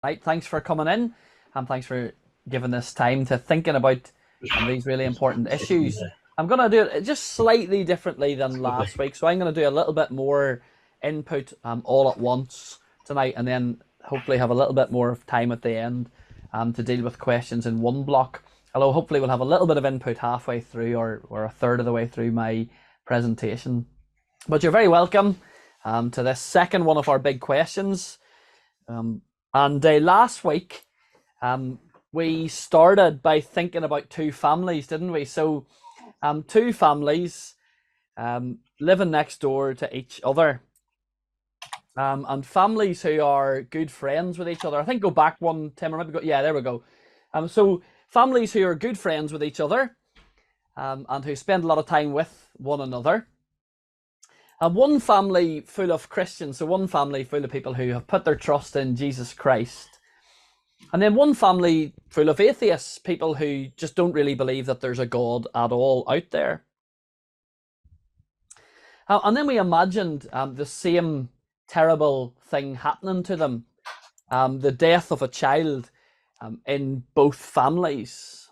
Right, thanks for coming in, and thanks for giving this time to thinking about these really important issues. I'm going to do it just slightly differently than last week, so I'm going to do a little bit more input all at once tonight, and then hopefully have a little bit more of time at the end to deal with questions in one block. Although hopefully we'll have a little bit of input halfway through or a third of the way through my presentation. But you're very welcome to this second one of our big questions. And last week, we started by thinking about two families, didn't we? So, two families living next door to each other, and families who are good friends with each other. I think go back one, Tim, or maybe go. Yeah, there we go. So families who are good friends with each other, and who spend a lot of time with one another. One family full of Christians, so one family full of people who have put their trust in Jesus Christ. And then one family full of atheists, people who just don't really believe that there's a God at all out there. And then we imagined the same terrible thing happening to them, the death of a child in both families.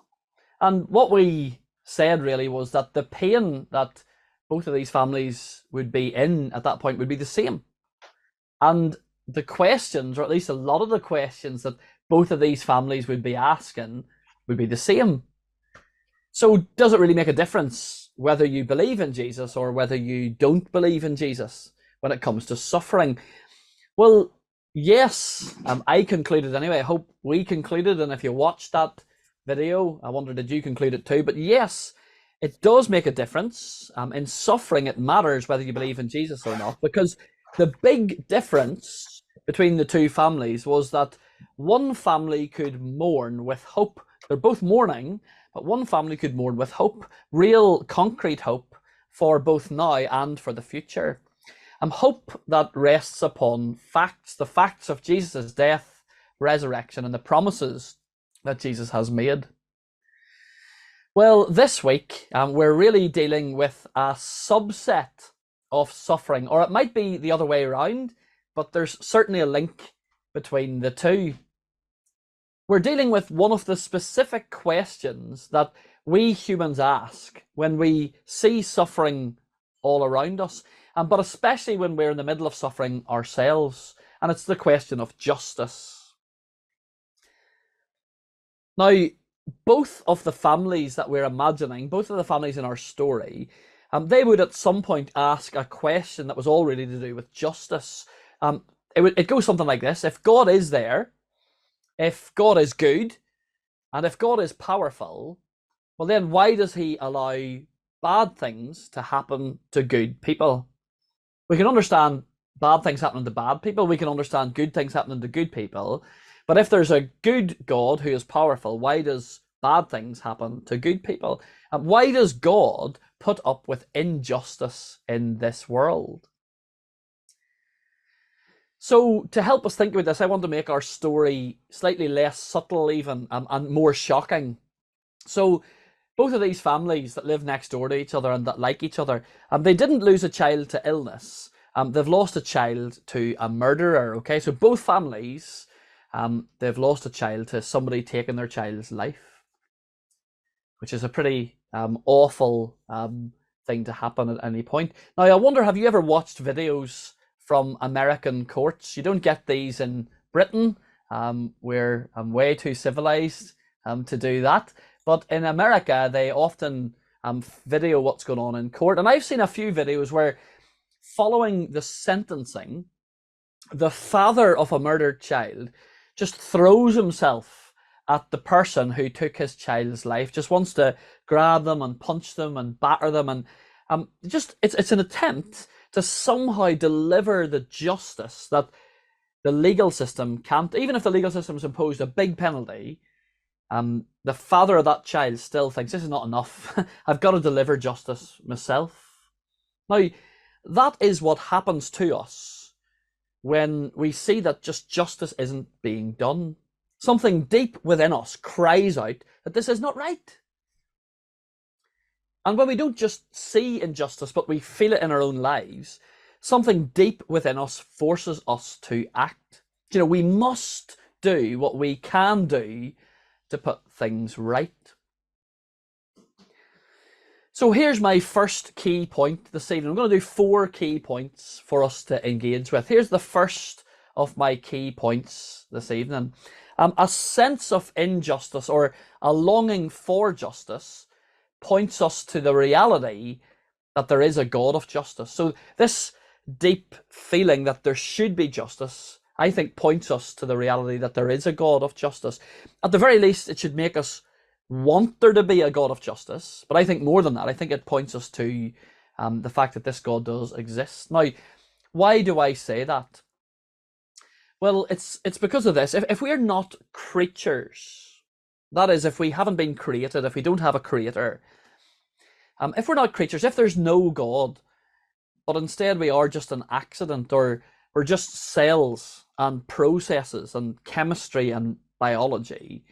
And what we said really was that the pain that both of these families would be in at that point would be the same. And the questions, or at least a lot of the questions that both of these families would be asking, would be the same. So does it really make a difference whether you believe in Jesus or whether you don't believe in Jesus when it comes to suffering? Well, yes, I concluded anyway. I hope we concluded, and if you watched that video, I wonder did you conclude it too? But yes, it does make a difference. In suffering, it matters whether you believe in Jesus or not, because the big difference between the two families was that one family could mourn with hope. They're both mourning, but one family could mourn with hope, real concrete hope for both now and for the future. Hope that rests upon facts, the facts of Jesus' death, resurrection, and the promises that Jesus has made. Well, this week, we're really dealing with a subset of suffering, or it might be the other way around, but there's certainly a link between the two. We're dealing with one of the specific questions that we humans ask when we see suffering all around us, but especially when we're in the middle of suffering ourselves, and it's the question of justice. Now, both of the families that we're imagining, both of the families in our story, they would at some point ask a question that was all really to do with justice. It goes something like this: if God is there, if God is good, and if God is powerful, well then why does he allow bad things to happen to good people? We can understand bad things happening to bad people, we can understand good things happening to good people, but if there's a good God who is powerful, why does bad things happen to good people? And why does God put up with injustice in this world? So to help us think about this, I want to make our story slightly less subtle even, and more shocking. So both of these families that live next door to each other and that like each other, they didn't lose a child to illness. They've lost a child to a murderer, okay? So both families, they've lost a child to somebody taking their child's life, which is a pretty awful thing to happen at any point. Now, I wonder, have you ever watched videos from American courts? You don't get these in Britain. We're way too civilized to do that. But in America, they often video what's going on in court. And I've seen a few videos where, following the sentencing, the father of a murdered child just throws himself at the person who took his child's life, just wants to grab them and punch them and batter them. And it's an attempt to somehow deliver the justice that the legal system can't. Even if the legal system has imposed a big penalty, the father of that child still thinks this is not enough. I've got to deliver justice myself. Now, that is what happens to us when we see that just justice isn't being done. Something deep within us cries out that this is not right. And when we don't just see injustice, but we feel it in our own lives, something deep within us forces us to act. We must do what we can do to put things right. So here's my first key point this evening. I'm going to do 4 key points for us to engage with. Here's the first of my key points this evening. A sense of injustice, or a longing for justice, points us to the reality that there is a God of justice. So this deep feeling that there should be justice, I think, points us to the reality that there is a God of justice. At the very least, it should make us want there to be a God of justice. But I think more than that, I think it points us to the fact that this God does exist. Now, why do I say that? Well, it's because of this. If we are not creatures, that is, if we haven't been created, if we don't have a creator, if we're not creatures, if there's no God, but instead we are just an accident, or we're just cells and processes and chemistry and biology,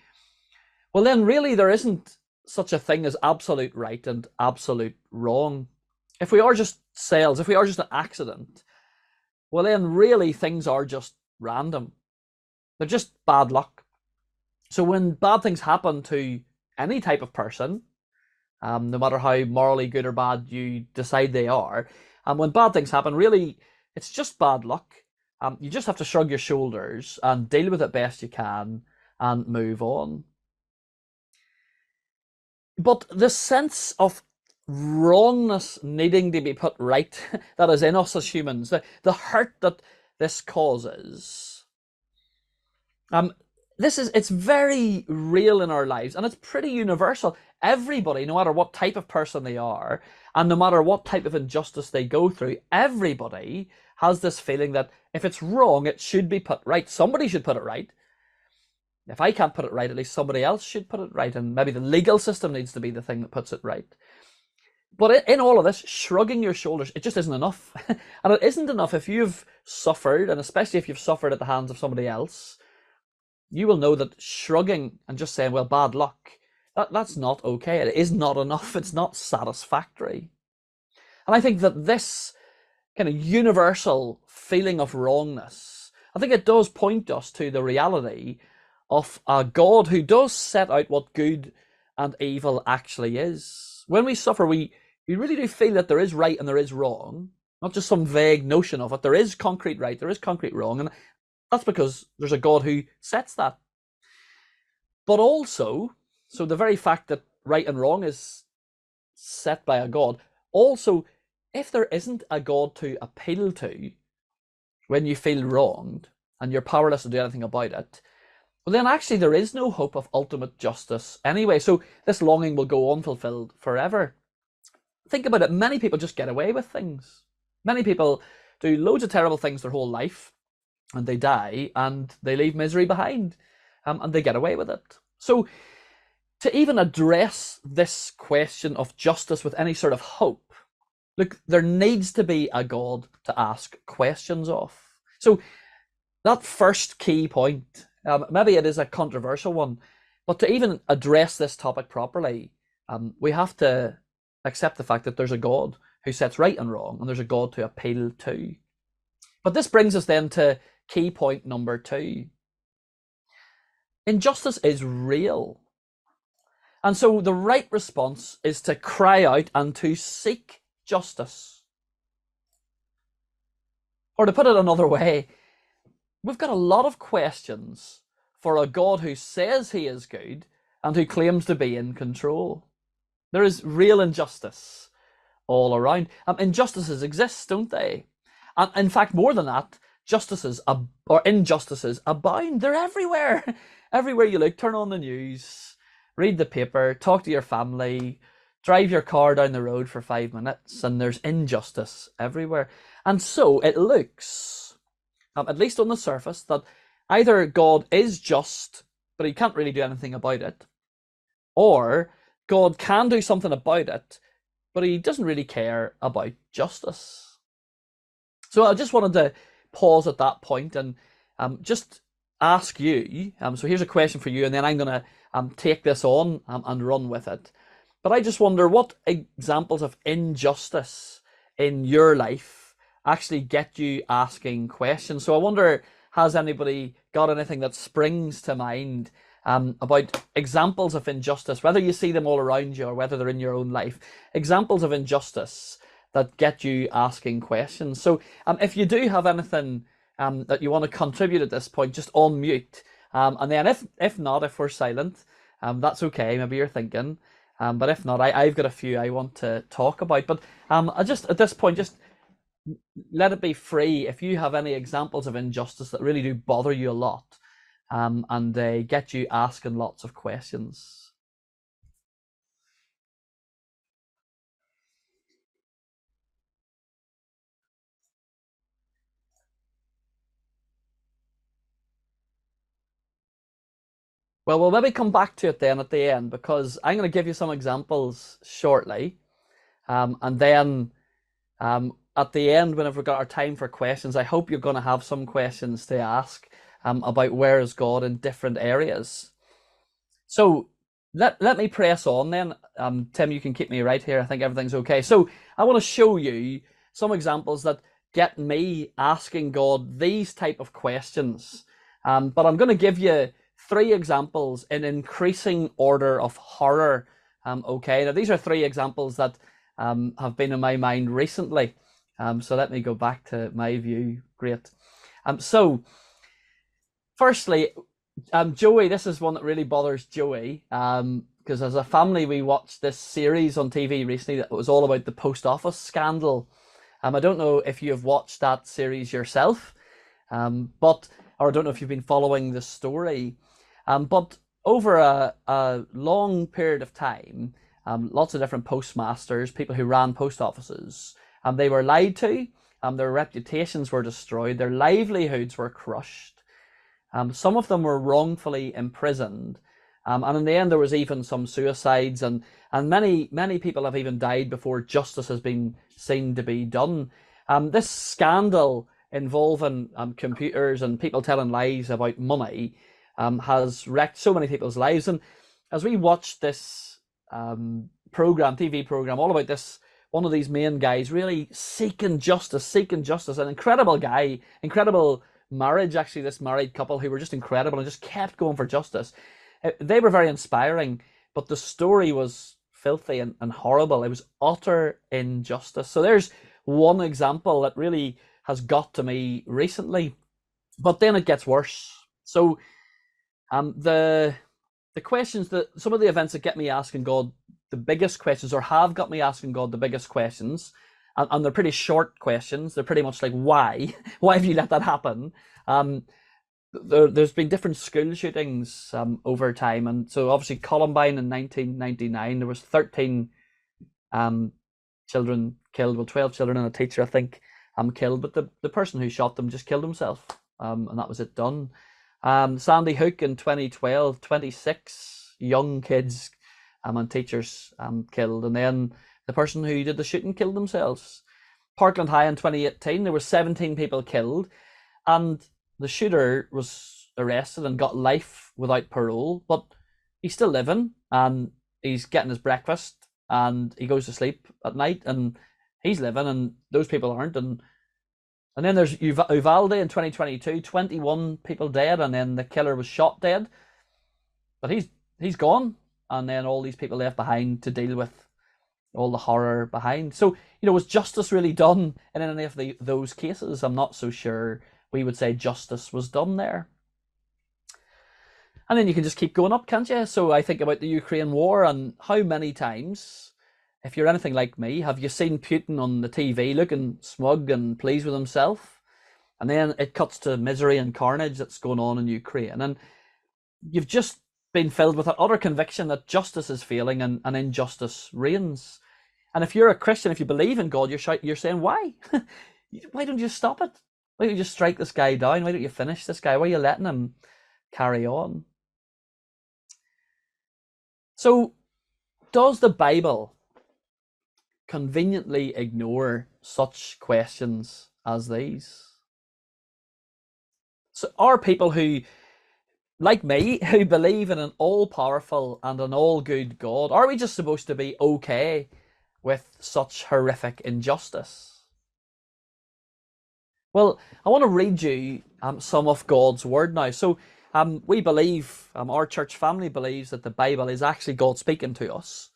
well then really there isn't such a thing as absolute right and absolute wrong. If we are just cells, if we are just an accident, well then really things are just random. They're just bad luck. So when bad things happen to any type of person, no matter how morally good or bad you decide they are, when bad things happen, really it's just bad luck. You just have to shrug your shoulders and deal with it best you can and move on. But the sense of wrongness needing to be put right that is in us as humans, the hurt that this causes, it's very real in our lives, and it's pretty universal. Everybody, no matter what type of person they are, and no matter what type of injustice they go through, everybody has this feeling that if it's wrong, it should be put right. Somebody should put it right. If I can't put it right, at least somebody else should put it right, and maybe the legal system needs to be the thing that puts it right. But in all of this, shrugging your shoulders, it just isn't enough. And it isn't enough if you've suffered, and especially if you've suffered at the hands of somebody else. You will know that shrugging and just saying, well, bad luck, that's not okay. It is not enough. It's not satisfactory. And I think that this kind of universal feeling of wrongness, I think it does point us to the reality of a God who does set out what good and evil actually is. When we suffer, we really do feel that there is right and there is wrong, not just some vague notion of it. There is concrete right, there is concrete wrong, and that's because there's a God who sets that. But also, so the very fact that right and wrong is set by a God, also, if there isn't a God to appeal to when you feel wronged and you're powerless to do anything about it, well then actually there is no hope of ultimate justice anyway. So this longing will go unfulfilled forever. Think about it. Many people just get away with things. Many people do loads of terrible things their whole life, and they die and they leave misery behind, and they get away with it. So to even address this question of justice with any sort of hope, look, there needs to be a God to ask questions of. So that first key point, maybe it is a controversial one, but to even address this topic properly, we have to accept the fact that there's a God who sets right and wrong, and there's a God to appeal to. But this brings us then to key point number 2. Injustice is real. And so the right response is to cry out and to seek justice. Or to put it another way, we've got a lot of questions for a God who says he is good and who claims to be in control. There is real injustice all around. Injustices exist, don't they? And in fact, more than that, injustices abound. They're everywhere. Everywhere you look, turn on the news, read the paper, talk to your family, drive your car down the road for 5 minutes, and there's injustice everywhere. And so it looks, at least on the surface, that either God is just, but he can't really do anything about it, or God can do something about it, but he doesn't really care about justice. So I just wanted to pause at that point and just ask you, so here's a question for you, and then I'm going to take this on and run with it. But I just wonder, what examples of injustice in your life actually get you asking questions? So I wonder, has anybody got anything that springs to mind about examples of injustice, whether you see them all around you or whether they're in your own life, examples of injustice that get you asking questions? So if you do have anything that you want to contribute at this point, just unmute. And then if not, if we're silent, that's okay. Maybe you're thinking. But if not, I've got a few I want to talk about. But I just at this point, just let it be free. If you have any examples of injustice that really do bother you a lot, and they get you asking lots of questions. Well, we'll maybe come back to it then at the end, because I'm going to give you some examples shortly. And then at the end, whenever we've got our time for questions, I hope you're going to have some questions to ask about where is God in different areas. So let me press on then. Tim, you can keep me right here. I think everything's okay. So I want to show you some examples that get me asking God these type of questions. But I'm going to give you 3 examples in increasing order of horror. Okay, now these are 3 examples that have been in my mind recently. So let me go back to my view. Great. So firstly, Joey, this is one that really bothers Joey, because as a family we watched this series on TV recently that was all about the post office scandal. I don't know if you have watched that series yourself, but or I don't know if you've been following the story, but over a long period of time, lots of different postmasters, people who ran post offices, they were lied to, their reputations were destroyed, their livelihoods were crushed. Some of them were wrongfully imprisoned, and in the end there was even some suicides, and many people have even died before justice has been seen to be done. This scandal involving computers and people telling lies about money has wrecked so many people's lives. And as we watched this TV program, all about this, one of these main guys really seeking justice, an incredible guy, incredible marriage, actually, this married couple who were just incredible and just kept going for justice. They were very inspiring, but the story was filthy and horrible. It was utter injustice. So there's one example that really has got to me recently, but then it gets worse. So the questions, that some of the events that get me asking God the biggest questions, or have got me asking God the biggest questions, and they're pretty short questions. They're pretty much like, why? Why have you let that happen? There's been different school shootings over time, and so obviously Columbine in 1999, there was 13 children killed, well, 12 children and a teacher, I think, killed, but the person who shot them just killed himself, and that was it, done. Sandy Hook in 2012, 26 young kids and teachers killed, and then the person who did the shooting killed themselves. Parkland High in 2018, there were 17 people killed, and the shooter was arrested and got life without parole, but he's still living, and he's getting his breakfast, and he goes to sleep at night, and he's living, and those people aren't. And then there's Uvalde in 2022, 21 people dead, and then the killer was shot dead, but he's gone, and then all these people left behind to deal with all the horror behind. So, was justice really done in any of those cases? I'm not so sure we would say justice was done there. And then you can just keep going up, can't you? So I think about the Ukraine war, and how many times, if you're anything like me, have you seen Putin on the TV looking smug and pleased with himself? And then it cuts to misery and carnage that's going on in Ukraine. And you've just been filled with an utter conviction that justice is failing and injustice reigns. And if you're a Christian, if you believe in God, you're saying, why? Why don't you stop it? Why don't you just strike this guy down? Why don't you finish this guy? Why are you letting him carry on? So, does the Bible conveniently ignore such questions as these? So, are people who, like me, who believe in an all-powerful and an all-good God, are we just supposed to be okay with such horrific injustice? Well, I want to read you some of God's word now. So, we believe, our church family believes that the Bible is actually God speaking to us.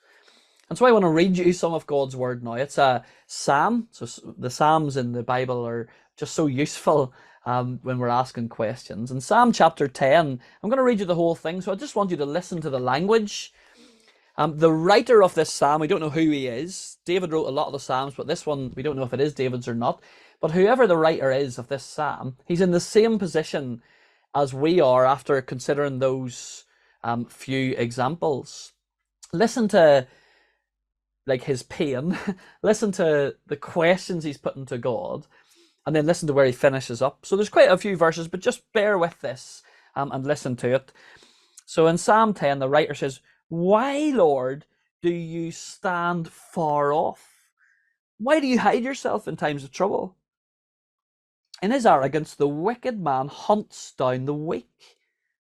And so I want to read you some of God's word now. It's a psalm. So the psalms in the Bible are just so useful when we're asking questions. In Psalm chapter 10, I'm going to read you the whole thing. So I just want you to listen to the language. The writer of this psalm, we don't know who he is. David wrote a lot of the psalms, but this one, we don't know if it is David's or not. But whoever the writer is of this psalm, he's in the same position as we are after considering those few examples. Listen to like his pain, listen to the questions he's putting to God, and then listen to where he finishes up. So there's quite a few verses, but just bear with this and listen to it. So in Psalm 10, the writer says, "Why, Lord, do you stand far off? Why do you hide yourself in times of trouble? In his arrogance, the wicked man hunts down the weak,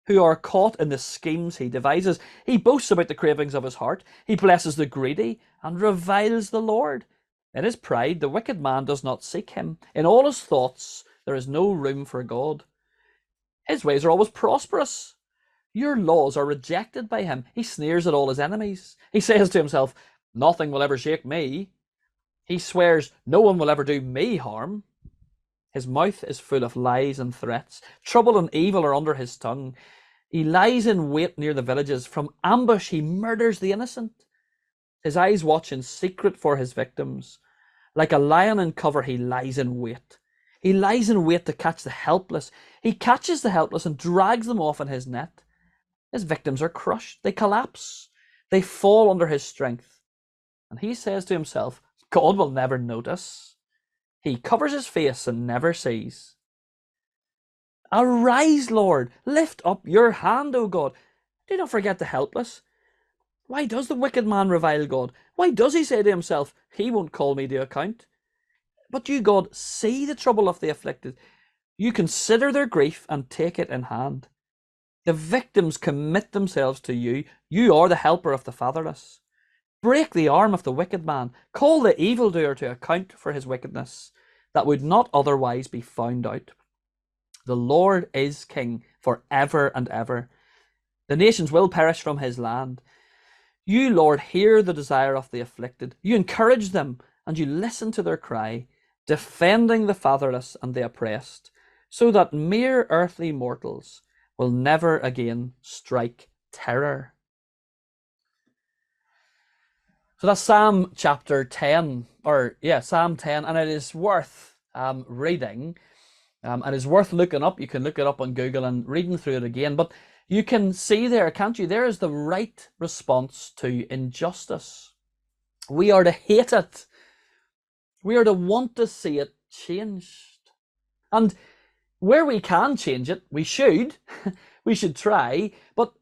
who are caught in the schemes he devises. He boasts about the cravings of his heart. He blesses the greedy and reviles the Lord. In his pride, the wicked man does not seek him. In all his thoughts, there is no room for God. His ways are always prosperous. Your laws are rejected by him. He sneers at all his enemies. He says to himself, nothing will ever shake me. He swears, no one will ever do me harm. His mouth is full of lies and threats. Trouble and evil are under his tongue. He lies in wait near the villages. From ambush he murders the innocent. His eyes watch in secret for his victims. Like a lion in cover, he lies in wait. He lies in wait to catch the helpless. He catches the helpless and drags them off in his net. His victims are crushed. They collapse. They fall under his strength. And he says to himself, God will never notice. He covers his face and never sees. Arise, Lord. Lift up your hand, O God. Do not forget the helpless. Why does the wicked man revile God? Why does he say to himself, he won't call me to account? But you, God, see the trouble of the afflicted. You consider their grief and take it in hand. The victims commit themselves to you. You are the helper of the fatherless. Break the arm of the wicked man. Call the evildoer to account for his wickedness, that would not otherwise be found out. The Lord is king for ever and ever. The nations will perish from his land. You, Lord, hear the desire of the afflicted. You encourage them and you listen to their cry, defending the fatherless and the oppressed, so that mere earthly mortals will never again strike terror. So that's Psalm chapter 10, Psalm 10, and it is worth reading, and it's worth looking up. You can look it up on Google and reading through it again, but you can see there, can't you? There is the right response to injustice. We are to hate it. We are to want to see it changed. And where we can change it, we should. We should try, but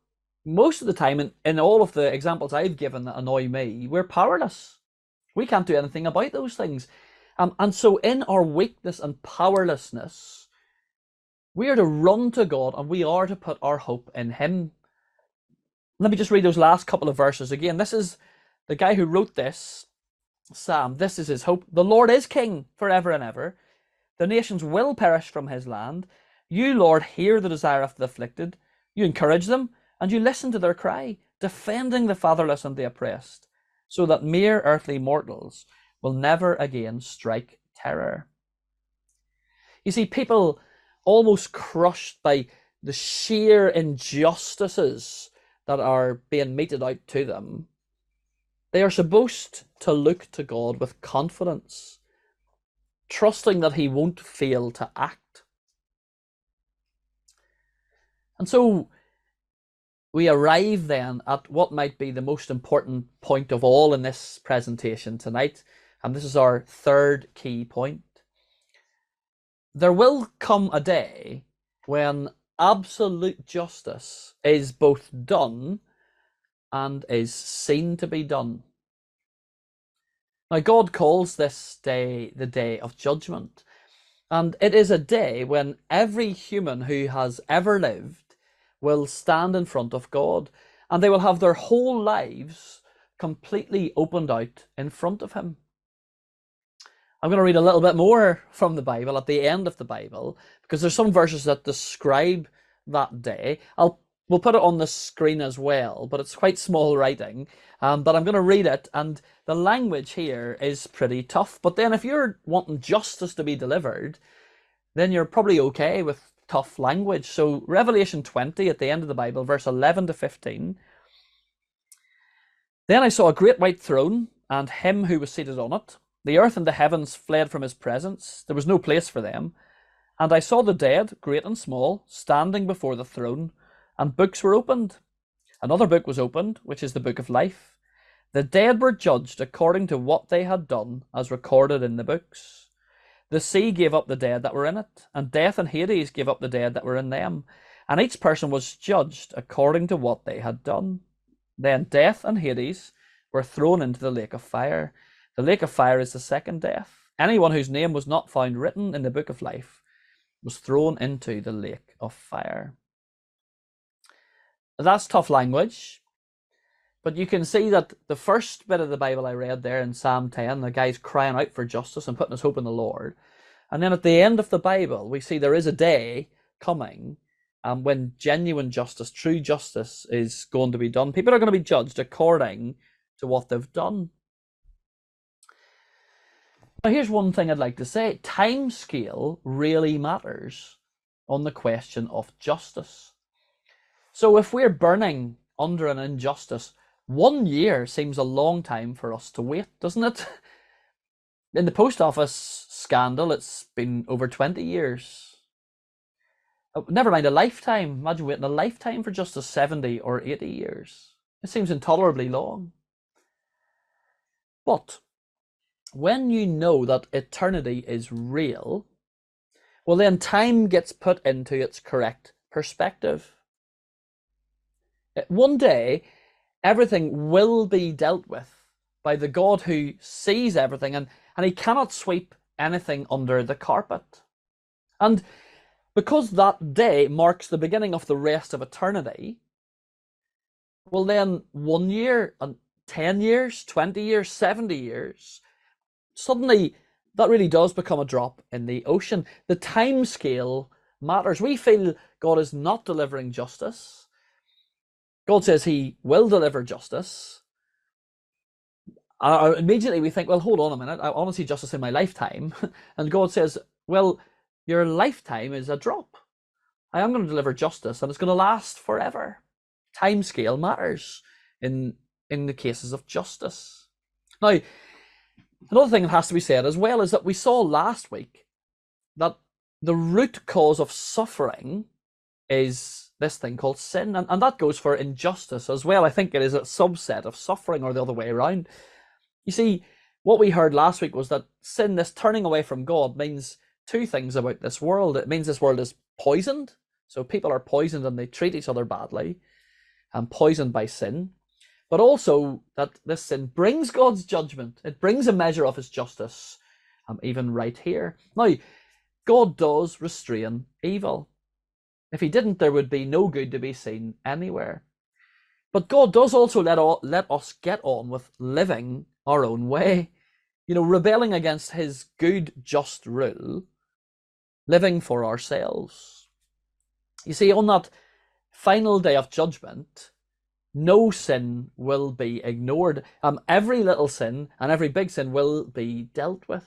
most of the time, in all of the examples I've given that annoy me, we're powerless. We can't do anything about those things. And so in our weakness and powerlessness, we are to run to God and we are to put our hope in him. Let me just read those last couple of verses again. This is the guy who wrote this psalm. This is his hope. The Lord is king forever and ever. The nations will perish from his land. You, Lord, hear the desire of the afflicted. You encourage them and you listen to their cry, defending the fatherless and the oppressed, so that mere earthly mortals will never again strike terror. You see, people almost crushed by the sheer injustices that are being meted out to them, they are supposed to look to God with confidence, trusting that he won't fail to act. And so we arrive then at what might be the most important point of all in this presentation tonight, and this is our third key point. There will come a day when absolute justice is both done and is seen to be done. Now, God calls this day the day of judgment, and it is a day when every human who has ever lived will stand in front of God, and they will have their whole lives completely opened out in front of him. I'm going to read a little bit more from the Bible at the end of the Bible, because there's some verses that describe that day. We'll put it on the screen as well, but it's quite small writing. But I'm going to read it, and the language here is pretty tough. But then if you're wanting justice to be delivered, then you're probably okay with tough language. So Revelation 20 at the end of the Bible, verse 11 to 15. Then I saw a great white throne and him who was seated on it. The earth and the heavens fled from his presence. There was no place for them. And I saw the dead, great and small, standing before the throne, and books were opened. Another book was opened, which is the book of life. The dead were judged according to what they had done, as recorded in the books. The sea gave up the dead that were in it, and death and Hades gave up the dead that were in them. And each person was judged according to what they had done. Then death and Hades were thrown into the lake of fire. The lake of fire is the second death. Anyone whose name was not found written in the book of life was thrown into the lake of fire. That's tough language, but you can see that the first bit of the Bible I read there in Psalm 10, the guy's crying out for justice and putting his hope in the Lord. And then at the end of the Bible, we see there is a day coming when genuine justice, true justice is going to be done. People are going to be judged according to what they've done. Now, here's one thing I'd like to say. Time scale really matters on the question of justice. So if we're burning under an injustice, 1 year seems a long time for us to wait, doesn't it? In the post office scandal, it's been over 20 years. Never mind a lifetime. Imagine waiting a lifetime for justice, 70 or 80 years. It seems intolerably long. But when you know that eternity is real, well, then time gets put into its correct perspective. One day, everything will be dealt with by the God who sees everything, and he cannot sweep anything under the carpet. And because that day marks the beginning of the rest of eternity, well then 1 year and 10 years, 20 years, 70 years, suddenly that really does become a drop in the ocean. The time scale matters. We feel God is not delivering justice. God says he will deliver justice. Immediately we think, well, hold on a minute, I want to see justice in my lifetime. And God says, well, your lifetime is a drop. I am going to deliver justice and it's going to last forever. Time scale matters in the cases of justice. Now, another thing that has to be said as well is that we saw last week that the root cause of suffering is this thing called sin, and that goes for injustice as well. I think it is a subset of suffering, or the other way around. You see, what we heard last week was that sin, this turning away from God, means two things about this world. It means this world is poisoned, so people are poisoned and they treat each other badly, and poisoned by sin. But also that this sin brings God's judgment. It brings a measure of his justice, even right here. Now, God does restrain evil. If he didn't, there would be no good to be seen anywhere. But God does also let us get on with living our own way. Rebelling against his good, just rule, living for ourselves. You see, on that final day of judgment, no sin will be ignored. Every little sin and every big sin will be dealt with.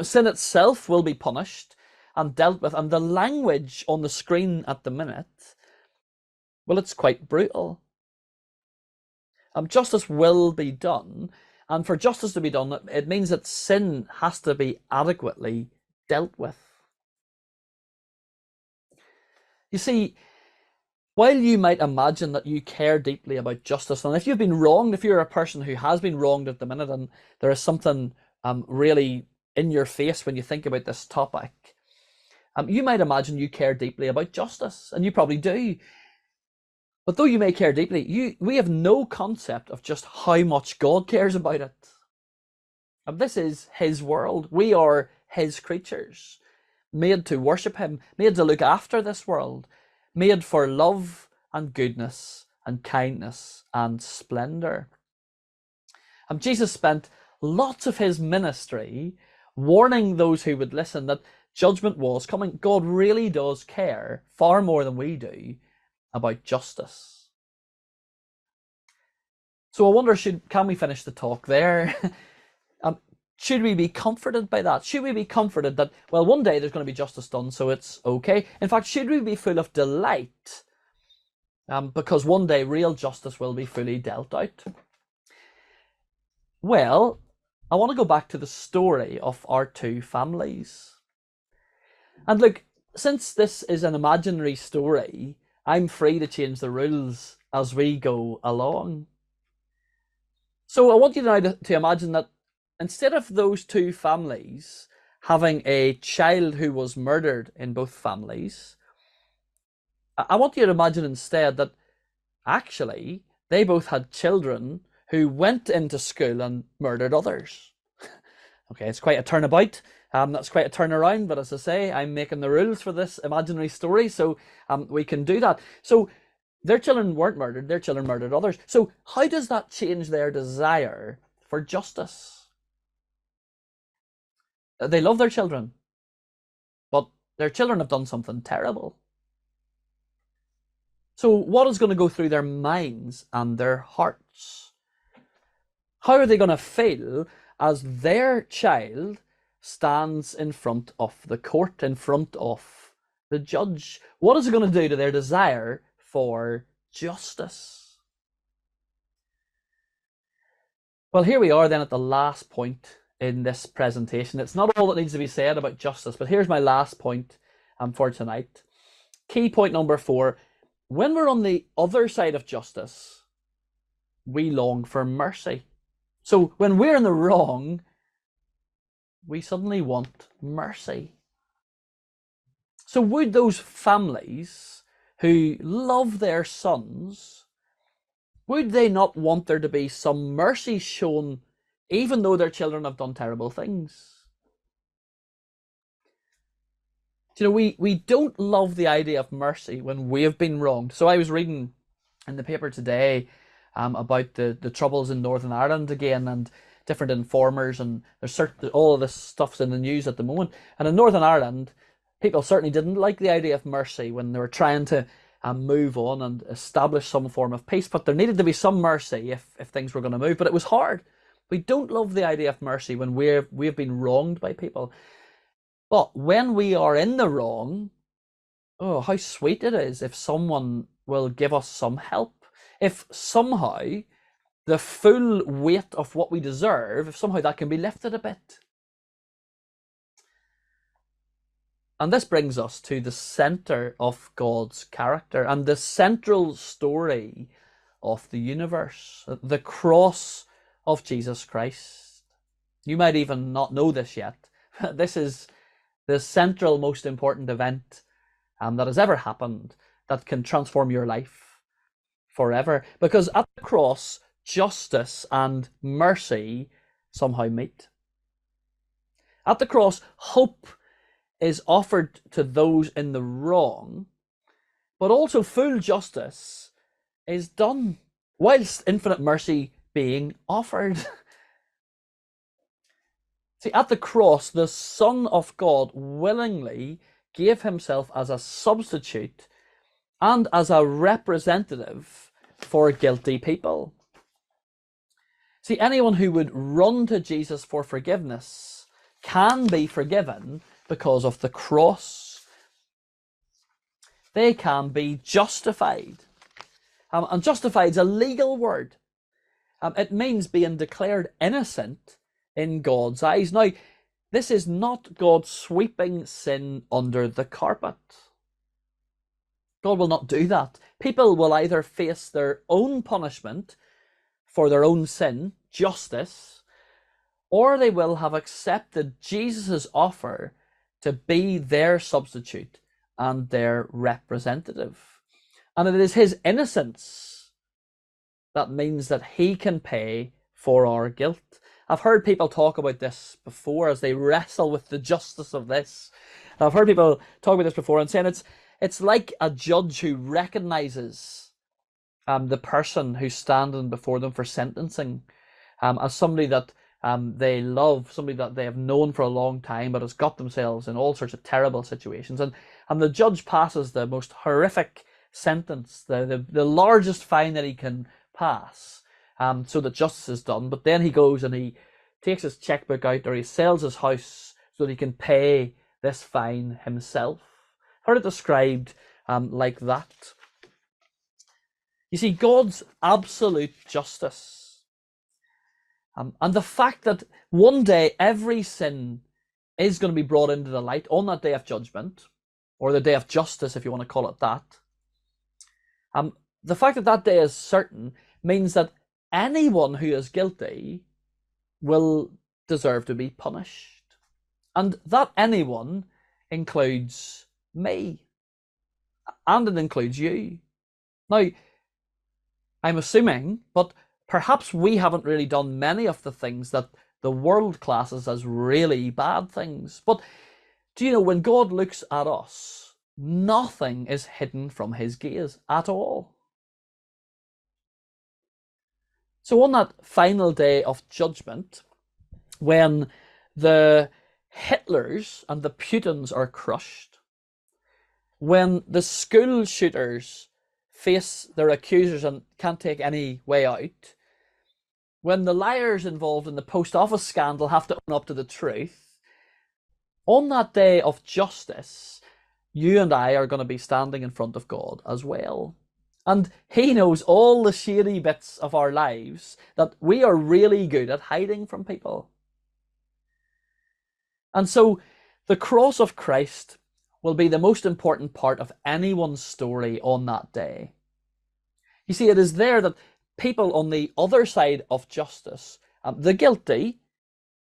Sin itself will be punished and dealt with. And the language on the screen at the minute, well, it's quite brutal. Justice will be done. And for justice to be done, it means that sin has to be adequately dealt with. You see, while you might imagine that you care deeply about justice, and if you've been wronged, if you're a person who has been wronged at the minute, and there is something really in your face when you think about this topic, you might imagine you care deeply about justice, and you probably do. But though you may care deeply, we have no concept of just how much God cares about it. This is his world. We are his creatures, made to worship him, made to look after this world, made for love and goodness and kindness and splendor. Jesus spent lots of his ministry warning those who would listen that judgment was coming. God really does care far more than we do about justice. So I wonder, can we finish the talk there? Should we be comforted by that? Should we be comforted that, well, one day there's going to be justice done, so it's okay? In fact, should we be full of delight because one day real justice will be fully dealt out? Well, I want to go back to the story of our two families. And look, since this is an imaginary story, I'm free to change the rules as we go along. So I want you now to imagine that instead of those two families having a child who was murdered in both families, I want you to imagine instead that actually they both had children who went into school and murdered others. Okay, it's quite a turnabout. That's quite a turnaround, but as I say, I'm making the rules for this imaginary story, so we can do that. So their children weren't murdered, their children murdered others. So how does that change their desire for justice? They love their children, but their children have done something terrible. So what is going to go through their minds and their hearts? How are they going to feel as their child stands in front of the court, in front of the judge? What is it going to do to their desire for justice? Well, here we are then at the last point in this presentation. It's not all that needs to be said about justice, but here's my last point for tonight. Key point number 4. When we're on the other side of justice, we long for mercy. So when we're in the wrong, we suddenly want mercy. So would those families who love their sons, would they not want there to be some mercy shown even though their children have done terrible things? You know, we don't love the idea of mercy when we have been wronged. So I was reading in the paper today about the troubles in Northern Ireland again, and different informers, and there's all of this stuff's in the news at the moment. And in Northern Ireland, people certainly didn't like the idea of mercy when they were trying to move on and establish some form of peace. But there needed to be some mercy if things were going to move. But it was hard. We don't love the idea of mercy when we've been wronged by people. But when we are in the wrong, oh, how sweet it is if someone will give us some help. If somehow the full weight of what we deserve, if somehow that can be lifted a bit. And this brings us to the center of God's character and the central story of the universe, the cross of Jesus Christ. You might even not know this yet. This is the central, most important event that has ever happened that can transform your life forever. Because at the cross, justice and mercy somehow meet. At the cross, hope is offered to those in the wrong, but also full justice is done, whilst infinite mercy being offered. See, at the cross, the Son of God willingly gave himself as a substitute and as a representative for guilty people. See, anyone who would run to Jesus for forgiveness can be forgiven because of the cross. They can be justified. And justified is a legal word. It means being declared innocent in God's eyes. Now, this is not God sweeping sin under the carpet. God will not do that. People will either face their own punishment for their own sin, justice, or they will have accepted Jesus' offer to be their substitute and their representative. And it is his innocence that means that he can pay for our guilt. I've heard people talk about this before as they wrestle with the justice of this. I've heard people talk about this before and saying it's like a judge who recognizes the person who's standing before them for sentencing as somebody that They love somebody that they have known for a long time, but has got themselves in all sorts of terrible situations. And the judge passes the most horrific sentence, the largest fine that he can pass, so that justice is done. But then he goes and he takes his checkbook out, or he sells his house so that he can pay this fine himself. I've heard it described like that. You see, God's absolute justice, and the fact that one day every sin is going to be brought into the light on that day of judgment, or the day of justice, if you want to call it that. The fact that that day is certain means that anyone who is guilty will deserve to be punished. And that anyone includes me. And it includes you. Now, I'm assuming, but perhaps we haven't really done many of the things that the world classes as really bad things. But do you know, when God looks at us, nothing is hidden from his gaze at all. So on that final day of judgment, when the Hitlers and the Putins are crushed, when the school shooters face their accusers and can't take any way out, when the liars involved in the post office scandal have to own up to the truth, on that day of justice, you and I are going to be standing in front of God as well. And he knows all the shady bits of our lives that we are really good at hiding from people. And so the cross of Christ will be the most important part of anyone's story on that day. You see, it is there that people on the other side of justice, the guilty,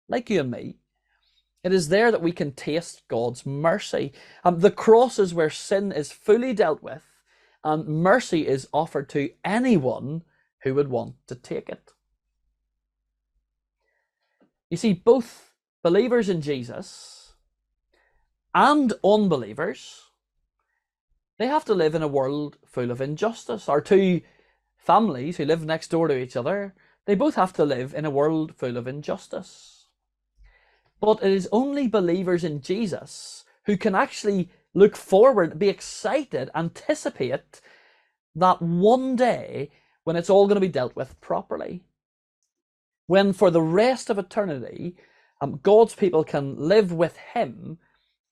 like you and me, it is there that we can taste God's mercy. The cross is where sin is fully dealt with, and mercy is offered to anyone who would want to take it. You see, both believers in Jesus and unbelievers, they have to live in a world full of injustice. Our two families who live next door to each other, they both have to live in a world full of injustice. But it is only believers in Jesus who can actually look forward, be excited, anticipate that one day when it's all going to be dealt with properly. When for the rest of eternity, God's people can live with him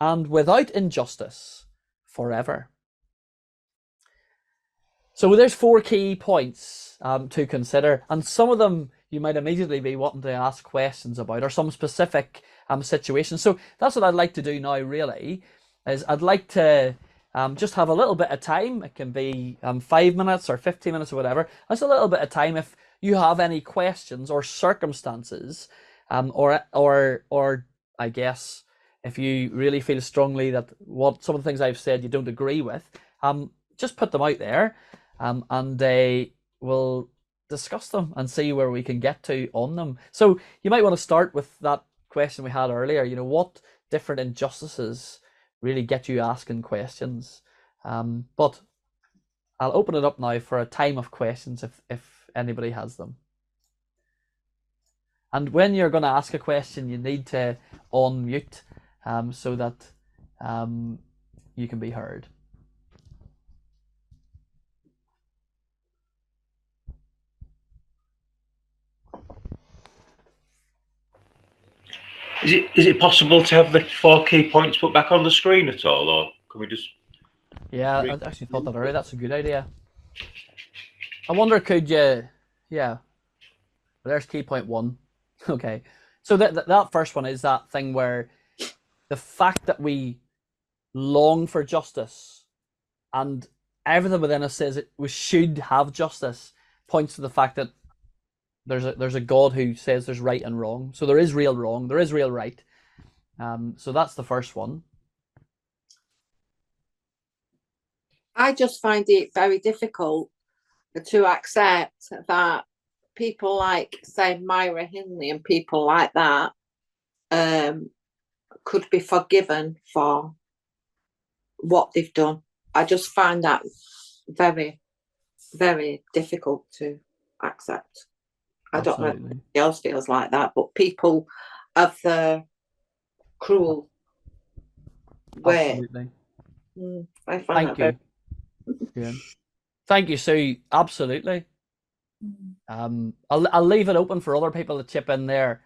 and without injustice forever. So there's 4 key points to consider, and some of them you might immediately be wanting to ask questions about, or some specific situations. So that's what I'd like to do now, really, is I'd like to just have a little bit of time. It can be 5 minutes or 15 minutes or whatever. Just a little bit of time if you have any questions or circumstances, or I guess if you really feel strongly that what some of the things I've said you don't agree with, just put them out there, and we'll discuss them and see where we can get to on them. So you might want to start with that question we had earlier. You know, what different injustices really get you asking questions? But I'll open it up now for a time of questions if anybody has them. And when you're going to ask a question, you need to unmute so that you can be heard. Is it possible to have the 4 key points put back on the screen at all, or can we just? Yeah, I actually thought that earlier. That's a good idea. I wonder, could you? Yeah. There's key point 1. Okay. So that first one is that thing where the fact that we long for justice and everything within us says we should have justice points to the fact that there's a God who says there's right and wrong. So there is real wrong, there is real right. So that's the first one. I just find it very difficult to accept that people like, say, Myra Hindley and people like that could be forgiven for what they've done. I just find that very, very difficult to accept. I don't know if Absolutely. anybody else feels like that, but people of the cruel way. Absolutely. I find Thank that very. you. Yeah. Thank you, Sue. Absolutely. Mm. I'll leave it open for other people to chip in there.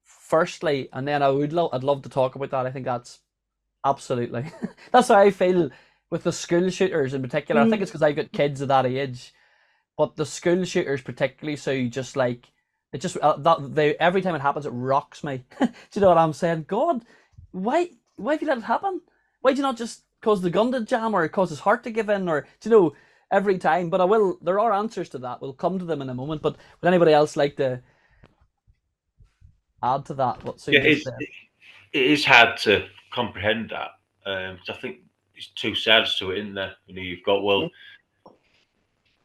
Firstly, and then I'd love to talk about that. I think that's absolutely that's how I feel with the school shooters in particular. I think it's because I've got kids of that age, but the school shooters particularly. So just like it just that they every time it happens, it rocks me. Do you know what I'm saying? God, why have you let it happen? Why do you not just cause the gun to jam or cause his heart to give in or do you know every time? But I will. There are answers to that. We'll come to them in a moment. But would anybody else like to add to that? What Sue Yeah, just said? it is hard to comprehend that. 'Cause I think there's two sides to it, in there. You know, you've got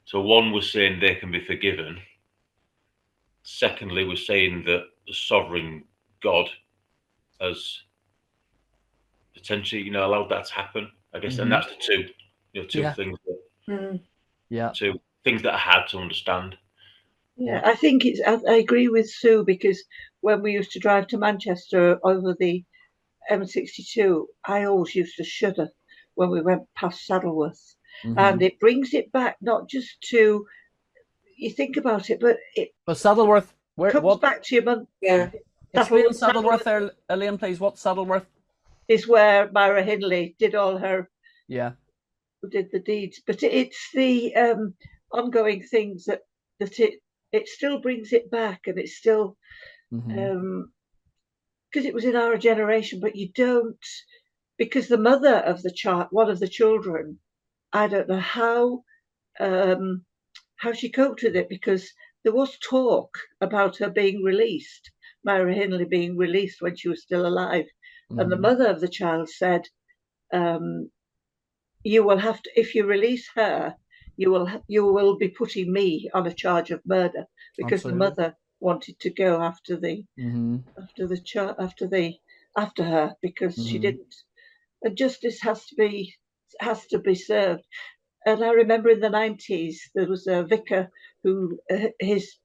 so one was saying they can be forgiven. Secondly, was saying that the sovereign God has potentially, allowed that to happen. I guess, and that's the two, Yeah. things, Yeah. two things that are hard to understand. Yeah, I think I agree with Sue, because when we used to drive to Manchester over the M62, I always used to shudder when we went past Saddleworth. And it brings it back, not just to, you think about it, but it But Saddleworth, comes back to your mum. Yeah. Explain Saddleworth there, Elaine, please. What's Saddleworth? Is where Myra Hindley did all her, did the deeds. But it's the ongoing things that it still brings it back, and it's still, because it was in our generation, but you don't, because the mother of the child, one of the children, I don't know how she coped with it, because there was talk about her being released, Myra Hindley being released when she was still alive. And the mother of the child said, you will have to, if you release her, you will be putting me on a charge of murder, because the mother wanted to go after after her, because she didn't. And justice has to be served. And I remember in the 90s there was a vicar who his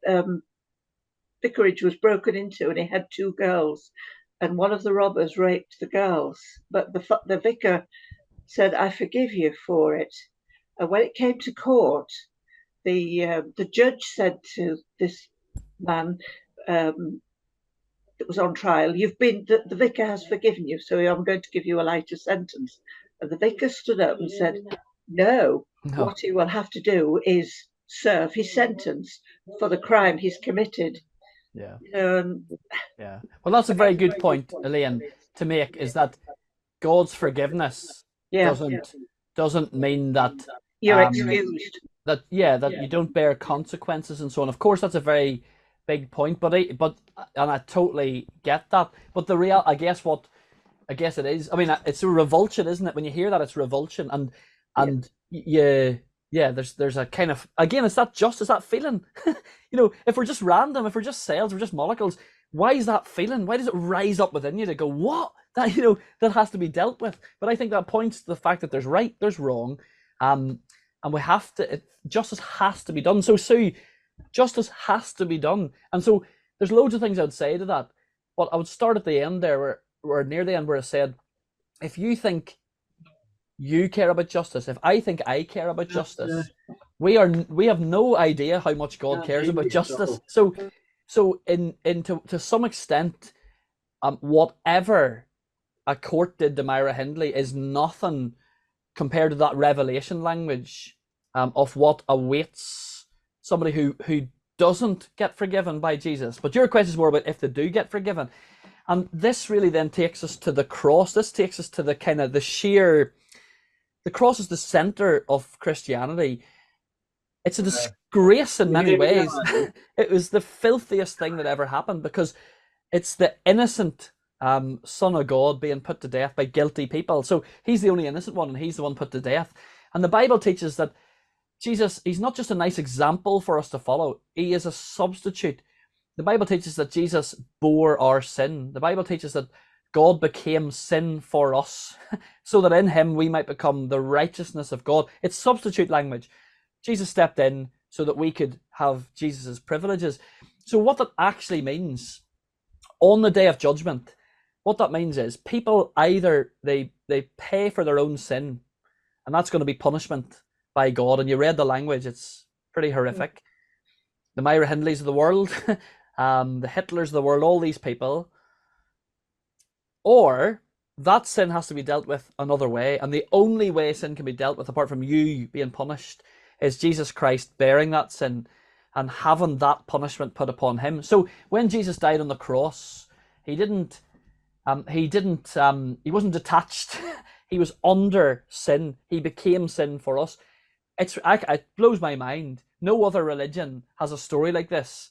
vicarage was broken into, and he had two girls, and one of the robbers raped the girls, but the vicar said, "I forgive you for it." And when it came to court, the judge said to this man that was on trial, the vicar has forgiven you, so I'm going to give you a lighter sentence. And the vicar stood up and said, no, what he will have to do is serve his sentence for the crime he's committed. Yeah. Well, that's a very good point, Elaine, to make, is that God's forgiveness doesn't mean that you're excused. That you don't bear consequences and so on. Of course, that's a very big point, but I totally get that. But the real, I guess it is. I mean, it's a revulsion, isn't it? When you hear that, it's revulsion, and there's a kind of, again, it's that justice, that feeling. If we're just random, if we're just cells, we're just molecules. Why is that feeling? Why does it rise up within you to go, what? That that has to be dealt with. But I think that points to the fact that there's right, there's wrong, and we have to. Justice has to be done. So Sue, justice has to be done, and so there's loads of things I'd say to that. But I would start at the end there, or near the end, where I said, if you think you care about justice, if I think I care about justice, we have no idea how much God cares about justice. So to some extent, whatever a court did to Myra Hindley is nothing compared to that revelation language of what awaits somebody who doesn't get forgiven by Jesus. But your question is more about if they do get forgiven. And this really then takes us to the cross. This takes us to the kind of the cross is the center of Christianity. It's a disgrace in many ways. It was the filthiest thing that ever happened, because it's the innocent Son of God being put to death by guilty people. So he's the only innocent one, and he's the one put to death. And the Bible teaches that Jesus, he's not just a nice example for us to follow. He is a substitute. The Bible teaches that Jesus bore our sin. The Bible teaches that God became sin for us so that in him we might become the righteousness of God. It's substitute language. Jesus stepped in, so that we could have Jesus's privileges. So what that actually means on the day of judgment, what that means is people either they pay for their own sin, and that's going to be punishment by God. And you read the language; it's pretty horrific. The Myra Hindleys of the world, the Hitlers of the world, all these people, or that sin has to be dealt with another way, and the only way sin can be dealt with, apart from you being punished, is Jesus Christ bearing that sin and having that punishment put upon him. So when Jesus died on the cross, he wasn't detached. He was under sin. He became sin for us. It blows my mind. No other religion has a story like this.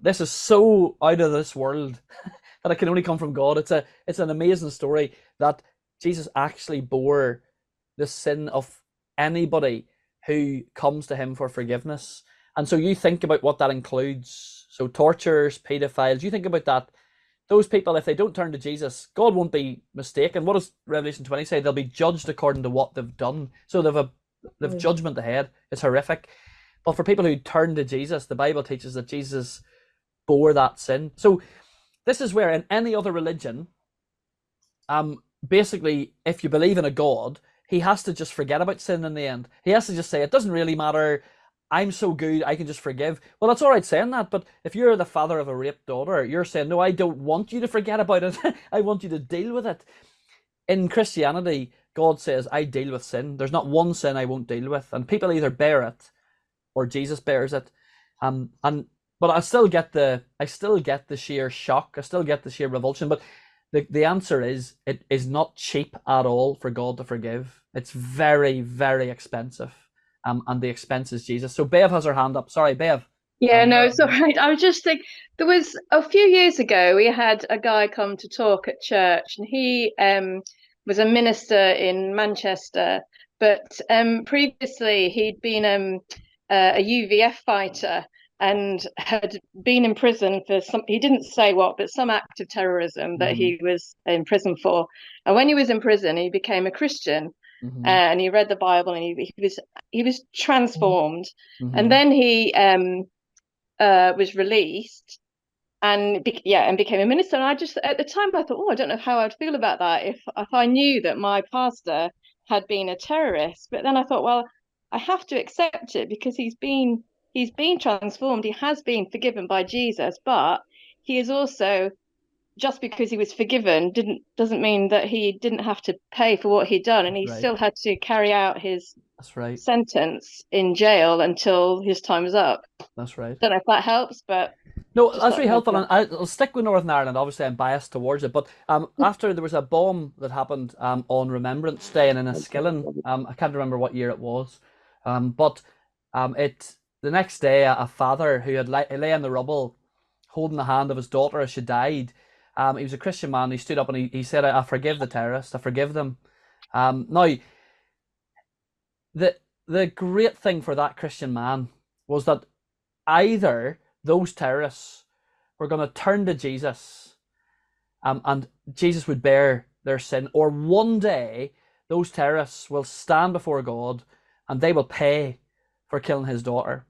This is so out of this world that it can only come from God. It's an amazing story that Jesus actually bore the sin of anybody who comes to him for forgiveness. And so you think about what that includes. So torturers, pedophiles, you think about that. Those people, if they don't turn to Jesus, God won't be mistaken. What does Revelation 20 say? They'll be judged according to what they've done. So they've judgment ahead. It's horrific. But for people who turn to Jesus, the Bible teaches that Jesus bore that sin. So this is where in any other religion, basically, if you believe in a God, he has to just forget about sin in the end. He has to just say, it doesn't really matter. I'm so good, I can just forgive. Well, that's all right saying that, but if you're the father of a raped daughter, you're saying, no, I don't want you to forget about it. I want you to deal with it. In Christianity, God says, I deal with sin. There's not one sin I won't deal with. And people either bear it or Jesus bears it. But I still get the sheer shock. I still get the sheer revulsion. But the answer is, it is not cheap at all for God to forgive. It's very, very expensive. And the expense is Jesus. So Bev has her hand up. Sorry, Bev. Yeah, no, it's all right. I was just thinking, there was a few years ago, we had a guy come to talk at church, and he was a minister in Manchester, but previously he'd been a UVF fighter and had been in prison for he didn't say what, but some act of terrorism that he was in prison for. And when he was in prison, he became a Christian. And he read the Bible, and he was transformed. And then he was released and became a minister. And I just, at the time, I thought, I don't know how I'd feel about that if I knew that my pastor had been a terrorist. But then I thought, well, I have to accept it because he's been transformed. He has been forgiven by Jesus, but he is also, just because he was forgiven doesn't mean that he didn't have to pay for what he'd done, and he still had to carry out his sentence in jail until his time was up. That's right. Don't know if that helps, but no, that's really helpful. And I'll stick with Northern Ireland. Obviously, I'm biased towards it, but after there was a bomb that happened on Remembrance Day in Enniskillen. I can't remember what year it was, but the next day, a father who had lay in the rubble, holding the hand of his daughter as she died. He was a Christian man. He stood up and he said, I forgive the terrorists. I forgive them. Now, the great thing for that Christian man was that either those terrorists were going to turn to Jesus and Jesus would bear their sin, or one day those terrorists will stand before God and they will pay for killing his daughter.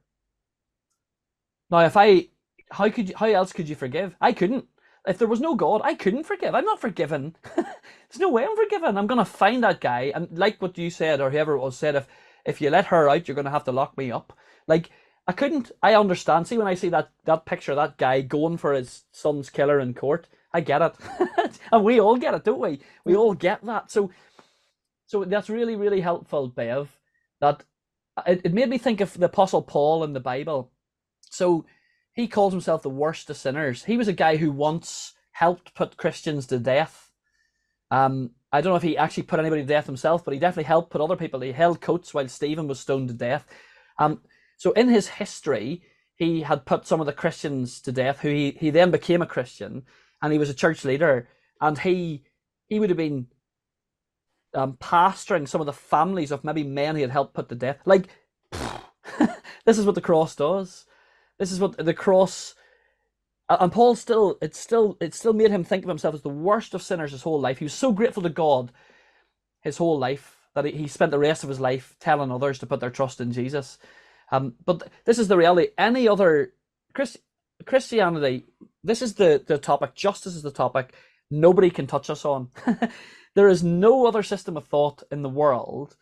Now, how else could you forgive? I couldn't. If there was no God, I couldn't forgive. I'm not forgiven. There's no way I'm forgiven. I'm going to find that guy. And like what you said, or whoever it was said, if you let her out, you're going to have to lock me up. Like, I couldn't. I understand. See, when I see that picture of that guy going for his son's killer in court, I get it. And we all get it, don't we? We all get that. So that's really, really helpful, Bev. That it made me think of the Apostle Paul in the Bible. So he calls himself the worst of sinners. He was a guy who once helped put Christians to death. I don't know if he actually put anybody to death himself, but he definitely helped put other people. He held coats while Stephen was stoned to death. So in his history, he had put some of the Christians to death, who he then became a Christian, and he was a church leader. And he would have been pastoring some of the families of maybe men he had helped put to death. Like, this is what the cross does. This is what the cross, and Paul it still made him think of himself as the worst of sinners his whole life. He was so grateful to God his whole life that he spent the rest of his life telling others to put their trust in Jesus. But this is the reality. Any other Christianity, this is the topic. Justice is the topic. Nobody can touch us on. There is no other system of thought in the world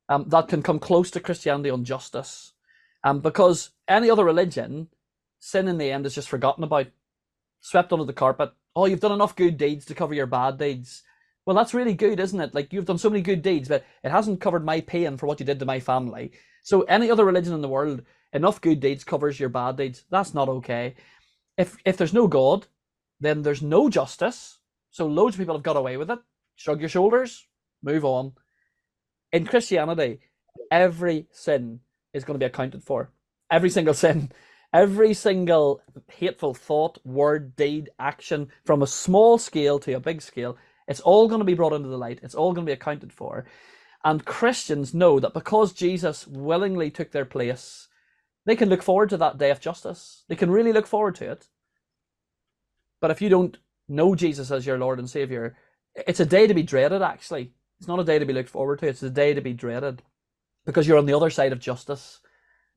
that can come close to Christianity on justice. Because any other religion, sin in the end is just forgotten about, swept under the carpet. Oh, you've done enough good deeds to cover your bad deeds. Well, that's really good, isn't it? Like, you've done so many good deeds, but it hasn't covered my pain for what you did to my family. So any other religion in the world, enough good deeds covers your bad deeds. That's not okay. If there's no God, then there's no justice. So loads of people have got away with it. Shrug your shoulders, move on. In Christianity, every sin is going to be accounted for. Every single sin. Every single hateful thought, word, deed, action, from a small scale to a big scale, it's all going to be brought into the light. It's all going to be accounted for. And Christians know that because Jesus willingly took their place, they can look forward to that day of justice. They can really look forward to it. But if you don't know Jesus as your Lord and Savior, it's a day to be dreaded, actually. It's not a day to be looked forward to. It's a day to be dreaded because you're on the other side of justice.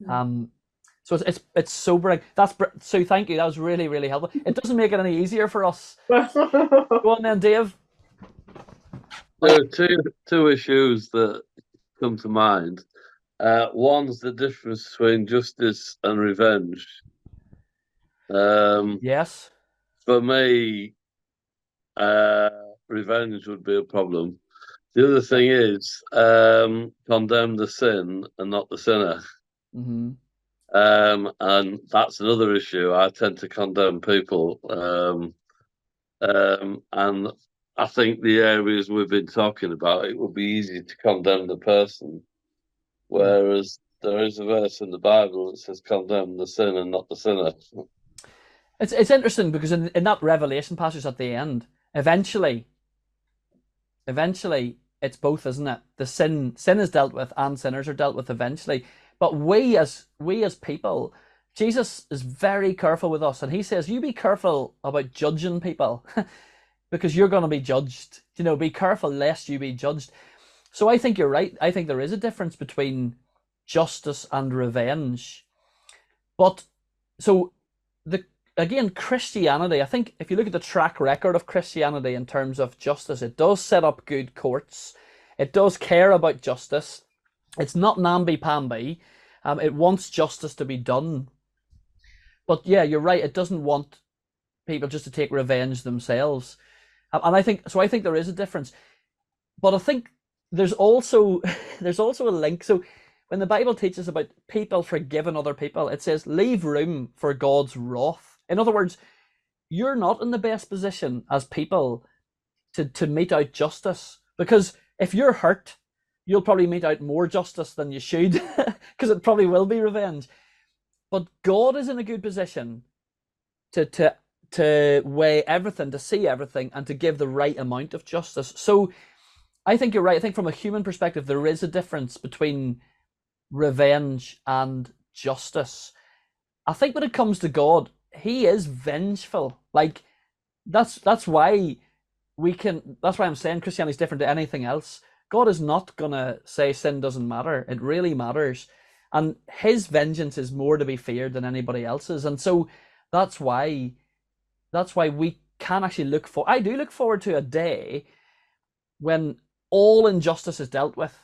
So it's sobering. So thank you. That was really, really helpful. It doesn't make it any easier for us. Go on then, Dave. There are two issues that come to mind. One's the difference between justice and revenge. Yes. For me, revenge would be a problem. The other thing is condemn the sin and not the sinner. Mm-hmm. And that's another issue. I tend to condemn people. And I think the areas we've been talking about, it would be easy to condemn the person. Whereas there is a verse in the Bible that says condemn the sin and not the sinner. It's interesting because in that Revelation passage at the end, eventually it's both, isn't it? The sin is dealt with and sinners are dealt with eventually. But we as people, Jesus is very careful with us, and he says, you be careful about judging people because you're going to be judged. You know, be careful lest you be judged. So I think you're right. I think there is a difference between justice and revenge. But so again, Christianity, I think if you look at the track record of Christianity in terms of justice, it does set up good courts. It does care about justice. It's not namby-pamby. It wants justice to be done. But yeah, you're right. It doesn't want people just to take revenge themselves. And I think there is a difference. But I think there's also a link. So when the Bible teaches about people forgiving other people, it says leave room for God's wrath. In other words, you're not in the best position as people to mete out justice, because if you're hurt, you'll probably mete out more justice than you should, because it probably will be revenge. But God is in a good position to weigh everything, to see everything, and to give the right amount of justice. So I think you're right. I think from a human perspective, there is a difference between revenge and justice. I think when it comes to God, he is vengeful. Like that's why I'm saying Christianity is different to anything else. God is not gonna say sin doesn't matter. It really matters. And his vengeance is more to be feared than anybody else's. And so that's why we can actually I do look forward to a day when all injustice is dealt with.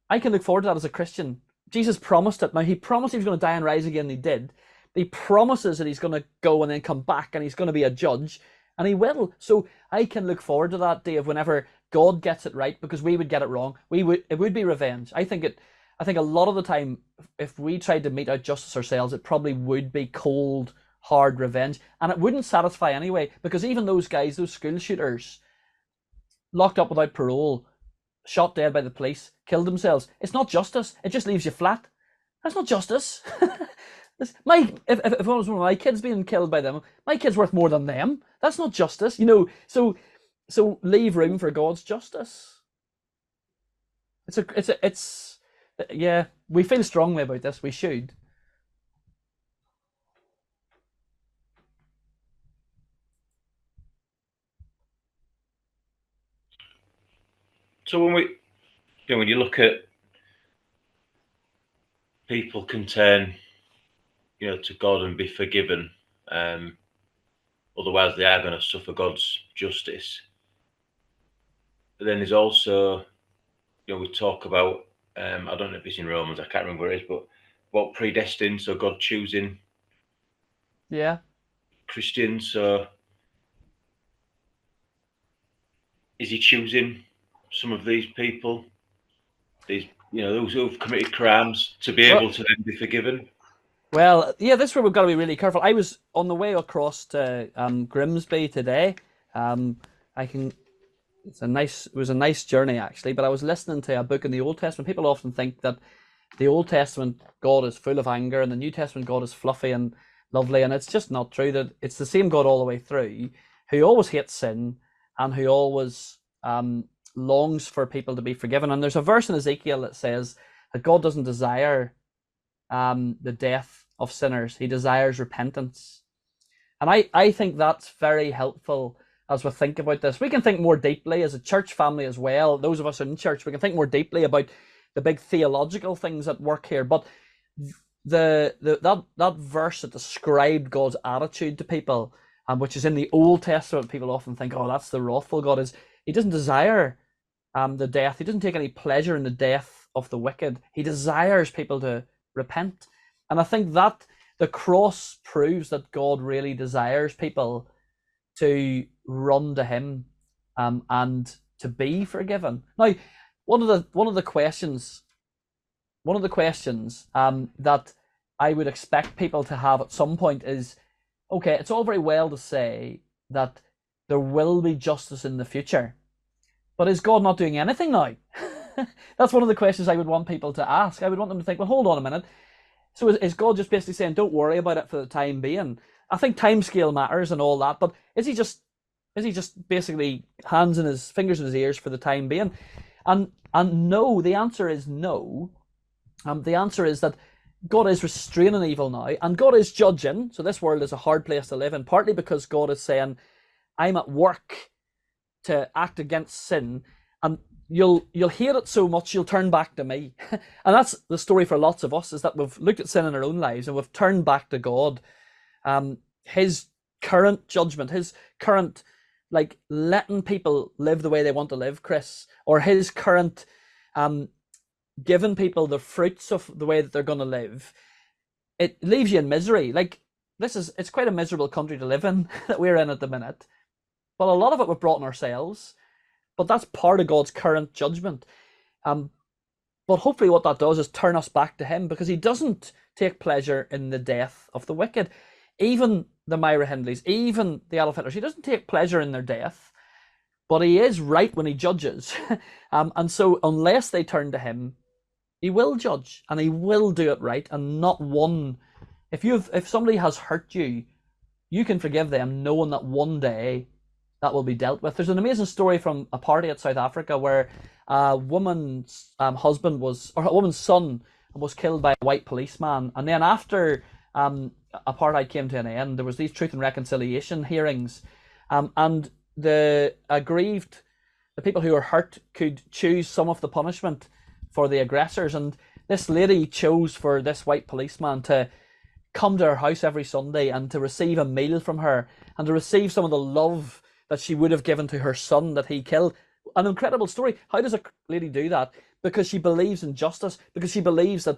I can look forward to that as a Christian. Jesus promised it. Now, he promised he was going to die and rise again, and he did. He promises that he's going to go and then come back, and he's going to be a judge, and he will. So I can look forward to that day of whenever God gets it right, because we would get it wrong. It would be revenge. I think a lot of the time, if we tried to mete out justice ourselves, it probably would be cold, hard revenge, and it wouldn't satisfy anyway, because even those guys, those school shooters, locked up without parole, shot dead by the police, killed themselves. It's not justice. It just leaves you flat. That's not justice. If it was one of my kids being killed by them, my kid's worth more than them. That's not justice, you know. So leave room for God's justice. Yeah. We feel strongly about this. We should. So when you look at people can turn, to God and be forgiven. Otherwise, they are going to suffer God's justice. But then there's also, we talk about, I don't know if it's in Romans, I can't remember where it is, but about predestined, so God choosing Christians. So is he choosing some of these people, those who've committed crimes, to be able to then be forgiven? Well, yeah, this is where we've got to be really careful. I was on the way across to Grimsby today. It was a nice journey actually, but I was listening to a book in the Old Testament. People often think that the Old Testament God is full of anger and the New Testament God is fluffy and lovely, and it's just not true. That it's the same God all the way through, who always hates sin and who always longs for people to be forgiven. And there's a verse in Ezekiel that says that God doesn't desire the death of sinners. He desires repentance. And I think that's very helpful as we think about this. We can think more deeply as a church family as well. Those of us in church, we can think more deeply about the big theological things at work here. But that verse that described God's attitude to people, which is in the Old Testament, people often think, oh, that's the wrathful God. Is he doesn't desire the death. He doesn't take any pleasure in the death of the wicked. He desires people to repent. And I think that the cross proves that God really desires people to run to him and to be forgiven. Now, one of the questions that I would expect people to have at some point is, okay, it's all very well to say that there will be justice in the future, but is God not doing anything now? That's one of the questions I would want people to ask. I would want them to think, well, hold on a minute. So is God just basically saying, don't worry about it for the time being? I think timescale matters and all that, but is he just basically fingers in his ears for the time being? And no, the answer is no. The answer is that God is restraining evil now, and God is judging. So this world is a hard place to live in, partly because God is saying, I'm at work to act against sin, and you'll hate it so much you'll turn back to me. And that's the story for lots of us, is that we've looked at sin in our own lives and we've turned back to God. His current judgment, his current letting people live the way they want to live, Chris, or his current giving people the fruits of the way that they're going to live, it leaves you in misery. It's quite a miserable country to live in that we're in at the minute. But a lot of it we've brought on ourselves. But that's part of God's current judgment. But hopefully what that does is turn us back to him, because he doesn't take pleasure in the death of the wicked. Even the Myra Hindleys, even the Adolf Hitlers, he doesn't take pleasure in their death, but he is right when he judges. And so unless they turn to him, he will judge and he will do it right. And not one, if somebody has hurt you, you can forgive them knowing that one day that will be dealt with. There's an amazing story from a party at South Africa where a woman's a woman's son was killed by a white policeman, and then after apartheid came to an end, there was these truth and reconciliation hearings, and the people who were hurt could choose some of the punishment for the aggressors, and this lady chose for this white policeman to come to her house every Sunday and to receive a meal from her and to receive some of the love that she would have given to her son that he killed. An incredible story. How does a lady do that? Because she believes in justice, because she believes that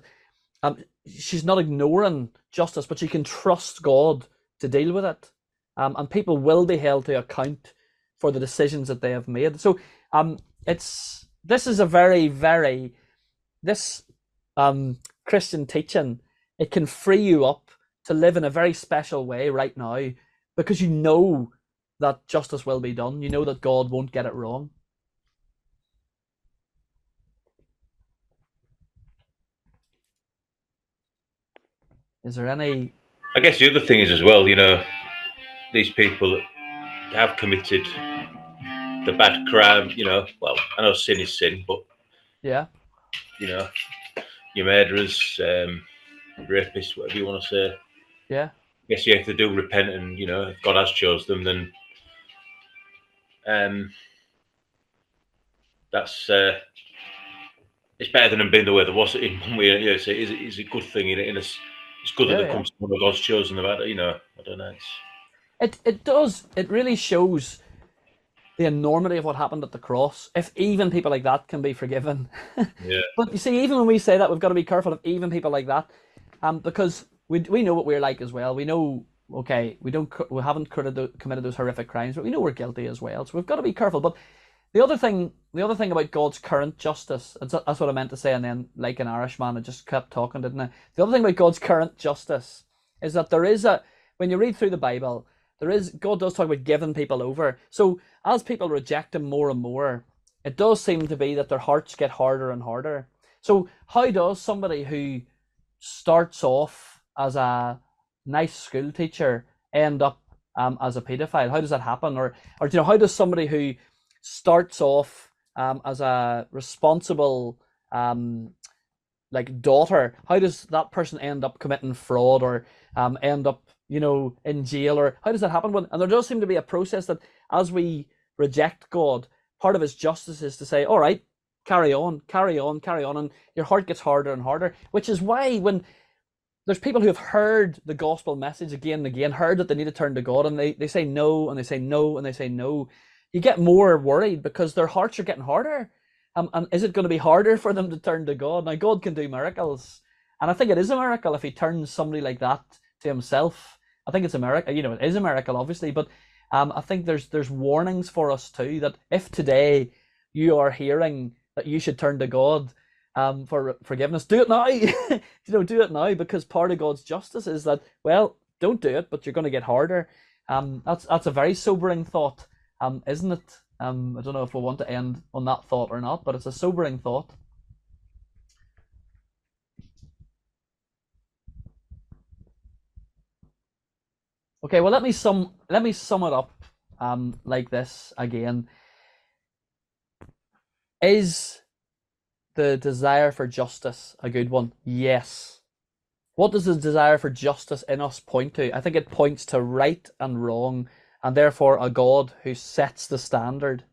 she's not ignoring justice, but she can trust God to deal with it. And people will be held to account for the decisions that they have made. So this is a very, very, Christian teaching, it can free you up to live in a very special way right now, because you know that justice will be done. You know that God won't get it wrong. Is there any... I guess the other thing is as well, these people that have committed the bad crime, well, I know sin is sin, but yeah, your murderers, rapists, whatever you want to say. Yeah. I guess if they do repent and, if God has chose them, then that's it's better than them being the way there was in one way. Yeah, it's a good thing. It's good that Yeah, they yeah. come to one of God's chosen. About I don't know. It does. It really shows the enormity of what happened at the cross. If even people like that can be forgiven. Yeah. But you see, even when we say that, we've got to be careful of even people like that, because we know what we're like as well. We know, okay, we haven't committed those horrific crimes, but we know we're guilty as well. So we've got to be careful. But the other thing about God's current justice, that's what I meant to say, and then like an Irishman, I just kept talking, didn't I? The other thing about God's current justice is that when you read through the Bible, God does talk about giving people over. So as people reject him more and more, it does seem to be that their hearts get harder and harder. So how does somebody who starts off as a nice school teacher end up as a paedophile? How does that happen? Or how does somebody who starts off as a responsible like daughter, how does that person end up committing fraud or end up in jail? Or how does that happen? And there does seem to be a process that as we reject God, part of his justice is to say, all right, carry on, and your heart gets harder and harder, which is why when there's people who have heard the gospel message again and again, heard that they need to turn to God, and they say no, and they say no, and they say no, you get more worried because their hearts are getting harder. And is it going to be harder for them to turn to God? Now, God can do miracles, and I think it is a miracle if he turns somebody like that to himself. I think it's a miracle. It is a miracle, obviously, but I think there's warnings for us too, that if today you are hearing that you should turn to God for forgiveness, do it now. Do it now, because part of God's justice is that, well, don't do it, but you're going to get harder. That's a very sobering thought, isn't it? I don't know if we want to end on that thought or not, but it's a sobering thought. Okay, well, let me sum it up like this again. Is the desire for justice a good one? Yes. What does the desire for justice in us point to? I think it points to right and wrong, and therefore a God who sets the standard.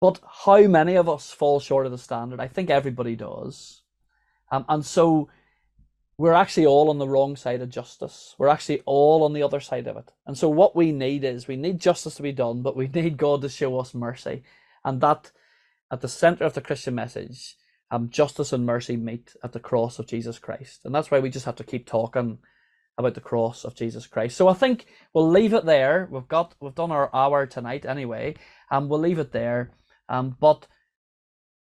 But how many of us fall short of the standard? I think everybody does. And so we're actually all on the wrong side of justice. We're actually all on the other side of it. And so what we need justice to be done, but we need God to show us mercy. And that, at the center of the Christian message, justice and mercy meet at the cross of Jesus Christ. And that's why we just have to keep talking about the cross of Jesus Christ. So I think we'll leave it there. We've done our hour tonight anyway, and we'll leave it there. But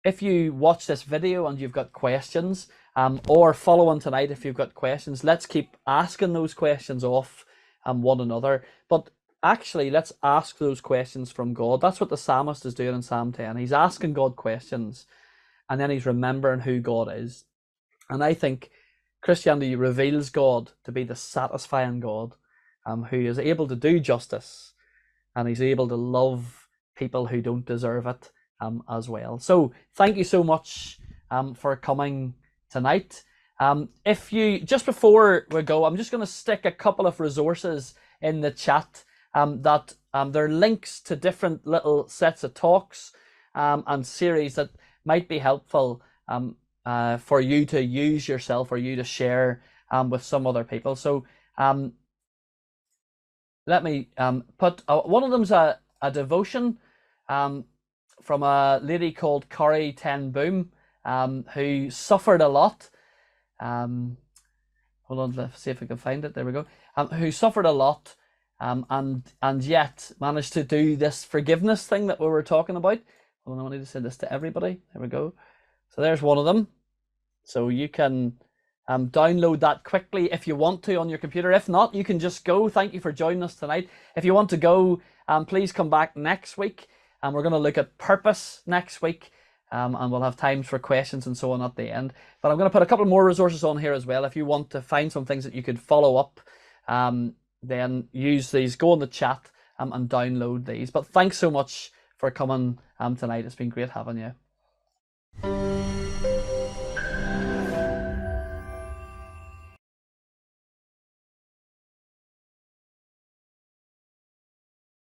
if you watch this video and you've got questions, or follow on tonight if you've got questions, let's keep asking those questions off one another. But actually, let's ask those questions from God. That's what the psalmist is doing in Psalm 10. He's asking God questions, and then he's remembering who God is. And I think Christianity reveals God to be the satisfying God, who is able to do justice, and he's able to love people who don't deserve it as well. So thank you so much for coming tonight. If you, just before we go, I'm just going to stick a couple of resources in the chat that they're links to different little sets of talks and series that might be helpful for you to use yourself, or you to share with some other people. So let me put one of them's a devotion from a lady called Corrie ten Boom, who suffered a lot. Hold on, let's see if we can find it. There we go. Who suffered a lot, and yet managed to do this forgiveness thing that we were talking about. Hold on, I need to send this to everybody. There we go. So there's one of them. So you can download that quickly if you want to on your computer. If not, you can just go. Thank you for joining us tonight. If you want to go, please come back next week. And we're going to look at purpose next week. And we'll have times for questions and so on at the end. But I'm going to put a couple more resources on here as well. If you want to find some things that you could follow up, then use these. Go in the chat and download these. But thanks so much for coming tonight. It's been great having you.